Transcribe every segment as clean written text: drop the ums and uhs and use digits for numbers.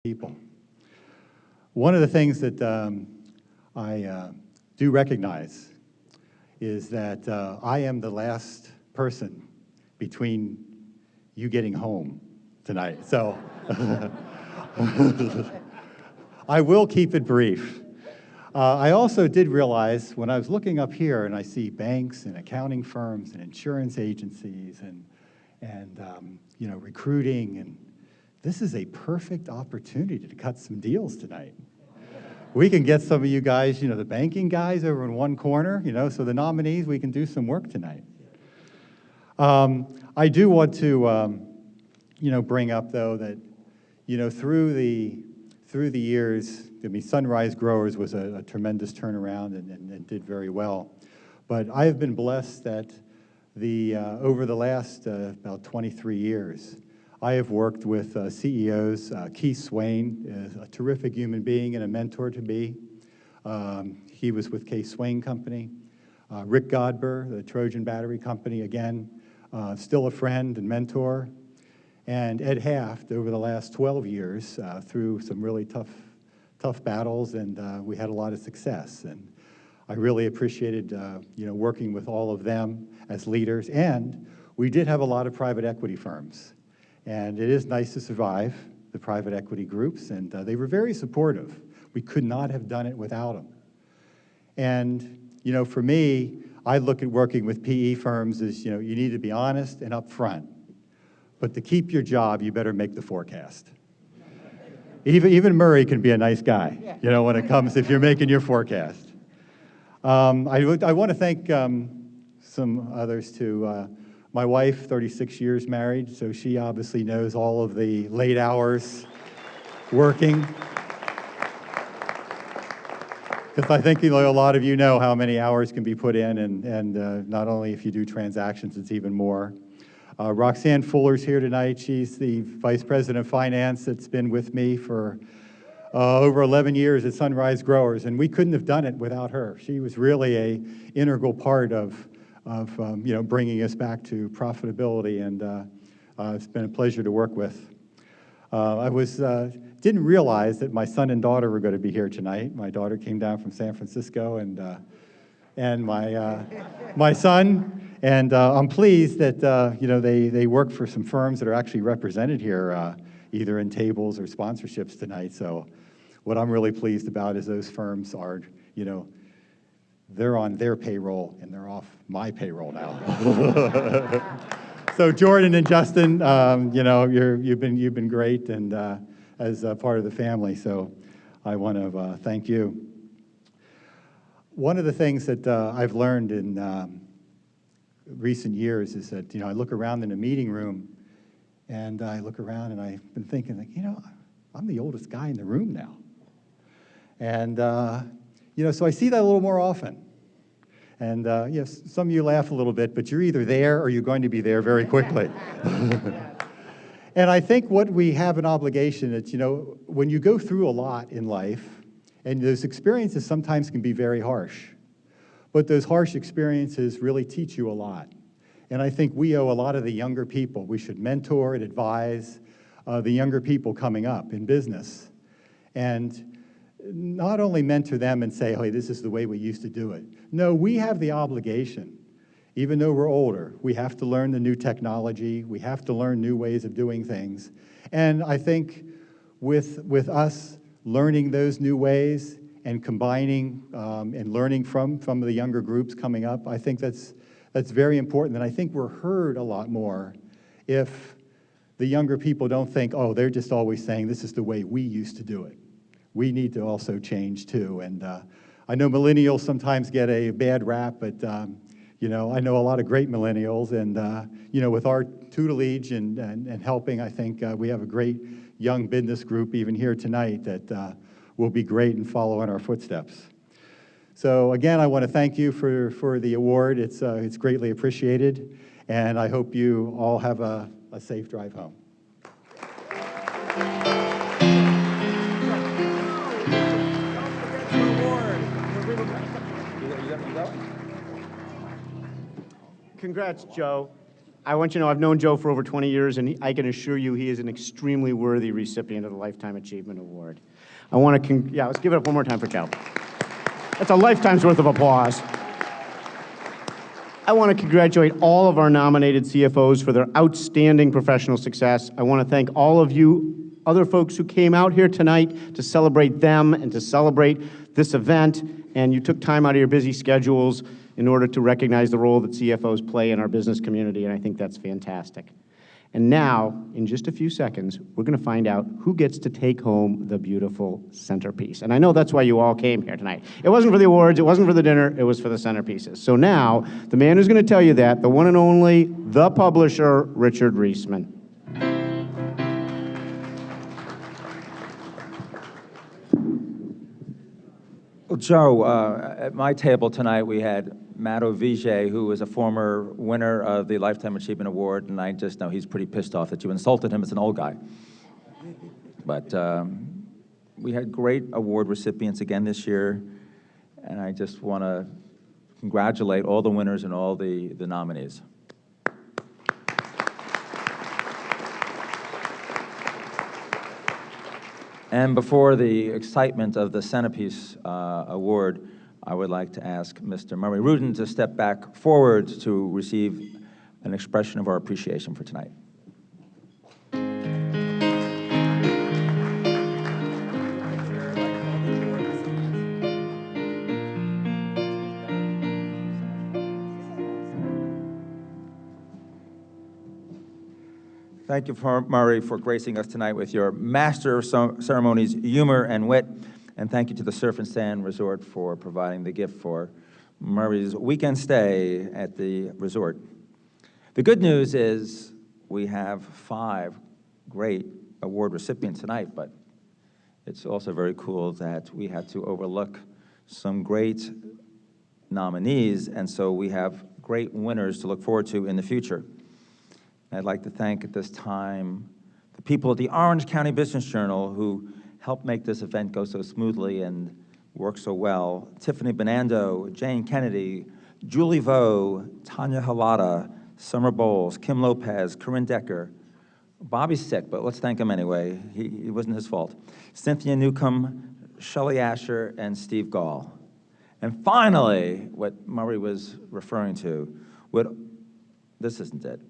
people. One of the things that I do recognize is that I am the last person between you getting home tonight. So I will keep it brief. I also did realize when I was looking up here and I see banks and accounting firms and insurance agencies and recruiting, and this is a perfect opportunity to cut some deals tonight. We can get some of you guys, the banking guys over in one corner, so the nominees, we can do some work tonight. I do want to, bring up though that, through the years, Sunrise Growers was a tremendous turnaround and did very well. But I have been blessed that over the last about 23 years, I have worked with CEOs. Keith Swain is a terrific human being and a mentor to me. He was with K. Swain Company. Rick Godber, the Trojan Battery Company, again, still a friend and mentor. And Ed Haft, over the last 12 years, through some really tough battles, and we had a lot of success. And I really appreciated, working with all of them as leaders. And we did have a lot of private equity firms. And it is nice to survive the private equity groups, and they were very supportive. We could not have done it without them. And, for me, I look at working with PE firms as, you need to be honest and upfront. But to keep your job, you better make the forecast. Even Murray can be a nice guy, when it comes, if you're making your forecast. I want to thank some others too. My wife, 36 years married, so she obviously knows all of the late hours working. Because I think a lot of you know how many hours can be put in, and not only if you do transactions, it's even more. Roxanne Fuller's here tonight. She's the Vice President of Finance that's been with me for over 11 years at Sunrise Growers, and we couldn't have done it without her. She was really an integral part of bringing us back to profitability, and it's been a pleasure to work with. I didn't realize that my son and daughter were going to be here tonight. My daughter came down from San Francisco, and my son, and I'm pleased that they work for some firms that are actually represented here, either in tables or sponsorships tonight. So, what I'm really pleased about is those firms are, they're on their payroll, and they're off my payroll now. So Jordan and Justin, you've been great, and as a part of the family. So I want to thank you. One of the things that I've learned in recent years is that I look around in a meeting room, and I look around, and I've been thinking, I'm the oldest guy in the room now, and so I see that a little more often. And yes, some of you laugh a little bit, but you're either there or you're going to be there very quickly. And I think what we have an obligation, it's, when you go through a lot in life, and those experiences sometimes can be very harsh, but those harsh experiences really teach you a lot. And I think we owe a lot of the younger people. We should mentor and advise the younger people coming up in business. And not only mentor them and say, hey, this is the way we used to do it. No, we have the obligation, even though we're older, we have to learn the new technology, we have to learn new ways of doing things. And I think with us learning those new ways and combining and learning from the younger groups coming up, I think that's very important. And I think we're heard a lot more if the younger people don't think, oh, they're just always saying this is the way we used to do it. We need to also change too. And I know millennials sometimes get a bad rap, but I know a lot of great millennials, and with our tutelage and helping, I think we have a great young business group even here tonight that will be great and follow in our footsteps. So again, I want to thank you for the award. It's greatly appreciated, and I hope you all have a safe drive home. Congrats, Joe. I want you to know I've known Joe for over 20 years, and I can assure you he is an extremely worthy recipient of the Lifetime Achievement Award. I want to, let's give it up one more time for Joe. That's a lifetime's worth of applause. I want to congratulate all of our nominated CFOs for their outstanding professional success. I want to thank all of you other folks who came out here tonight to celebrate them and to celebrate this event, and you took time out of your busy schedules in order to recognize the role that CFOs play in our business community, and I think that's fantastic. And now, in just a few seconds, we're going to find out who gets to take home the beautiful centerpiece. And I know that's why you all came here tonight. It wasn't for the awards, it wasn't for the dinner, it was for the centerpieces. So now, the man who's going to tell you that, the one and only, the publisher, Richard Reisman. Well, Joe, at my table tonight we had Matt Ovijay, who was a former winner of the Lifetime Achievement Award, and I just know he's pretty pissed off that you insulted him as an old guy. But we had great award recipients again this year, and I just want to congratulate all the winners and all the nominees. And before the excitement of the Centerpiece Award, I would like to ask Mr. Murray Rudin to step back forward to receive an expression of our appreciation for tonight. Thank you, Murray, for gracing us tonight with your Master of Ceremonies humor and wit. And thank you to the Surf and Sand Resort for providing the gift for Murray's weekend stay at the resort. The good news is we have 5 great award recipients tonight, but it's also very cool that we had to overlook some great nominees, and so we have great winners to look forward to in the future. I'd like to thank at this time the people at the Orange County Business Journal who helped make this event go so smoothly and work so well. Tiffany Benando, Jane Kennedy, Julie Vo, Tanya Halata, Summer Bowles, Kim Lopez, Corinne Decker. Bobby's sick, but let's thank him anyway. It wasn't his fault. Cynthia Newcomb, Shelley Asher, and Steve Gall. And finally, what Murray was referring to, this isn't it.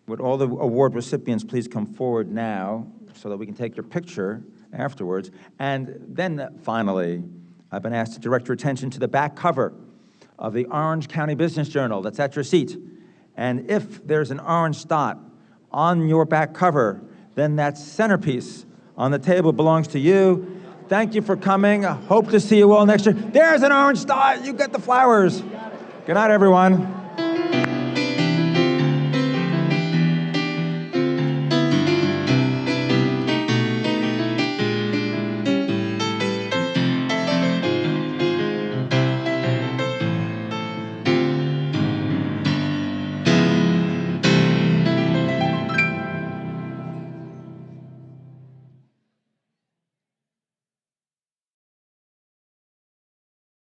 Would all the award recipients please come forward now so that we can take your picture afterwards. And then finally, I've been asked to direct your attention to the back cover of the Orange County Business Journal that's at your seat. And if there's an orange dot on your back cover, then that centerpiece on the table belongs to you. Thank you for coming. I hope to see you all next year. There's an orange dot. You get the flowers. Good night, everyone.